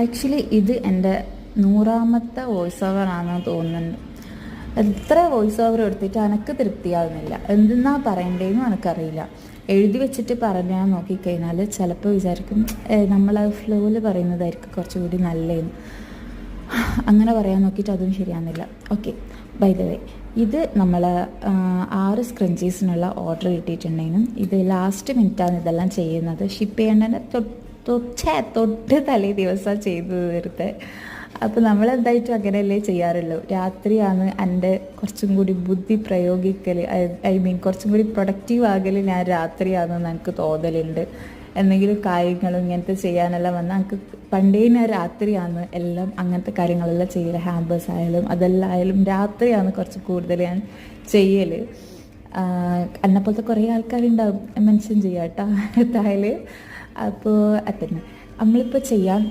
Actually ഇത് എൻ്റെ 100ാമത്തെ voice over ആണെന്ന് തോന്നുന്നുണ്ട്. എത്ര വോയിസ് ഓവർ എടുത്തിട്ട് എനിക്ക് തൃപ്തിയാവുന്നില്ല. എന്തെന്നാ പറയണ്ടേന്നും എനിക്കറിയില്ല. എഴുതി വെച്ചിട്ട് പറഞ്ഞാൽ നോക്കിക്കഴിഞ്ഞാൽ ചിലപ്പോൾ വിചാരിക്കും നമ്മളത് ഫ്ലോയിൽ പറയുന്നതായിരിക്കും കുറച്ചുകൂടി നല്ലതെന്ന്. അങ്ങനെ പറയാൻ നോക്കിയിട്ട് അതും ശരിയാകുന്നില്ല. ഓക്കെ, ബൈ ദ വേ, ഇത് നമ്മൾ 6 സ്ക്രഞ്ചീസിനുള്ള ഓർഡർ കിട്ടിയിട്ടുണ്ടെങ്കിലും ഇത് ലാസ്റ്റ് മിനിറ്റാണ് ഇതെല്ലാം ചെയ്യുന്നത്. ഷിപ്പ് ചെയ്യേണ്ടതിൻ്റെ തൊട്ട് തലേ ദിവസം ചെയ്തു തീർത്ത്. അപ്പോൾ നമ്മളെന്തായിട്ടും അങ്ങനെയല്ലേ ചെയ്യാറുള്ളൂ. രാത്രിയാണ് എൻ്റെ കുറച്ചും കൂടി ബുദ്ധി പ്രയോഗിക്കൽ, ഐ മീൻ കുറച്ചും കൂടി പ്രൊഡക്റ്റീവ് ആകൽ ഞാൻ രാത്രിയാണെന്ന് എനിക്ക് തോന്നലുണ്ട്. എന്തെങ്കിലും കാര്യങ്ങളും ഇങ്ങനത്തെ ചെയ്യാനെല്ലാം വന്നാൽ എനിക്ക് പണ്ടേ ഞാൻ രാത്രിയാണ് എല്ലാം അങ്ങനത്തെ കാര്യങ്ങളെല്ലാം ചെയ്യൽ. ഹാമ്പേഴ്സ് ആയാലും അതെല്ലാം ആയാലും രാത്രിയാണ് കുറച്ച് കൂടുതൽ ഞാൻ ചെയ്യൽ. എന്നെപ്പോലത്തെ കുറേ ആൾക്കാരുണ്ടാവും, മെൻഷൻ ചെയ്യാം കേട്ടോ താഴെ. അപ്പോൾ അതന്നെ നമ്മളിപ്പോൾ ചെയ്യാൻ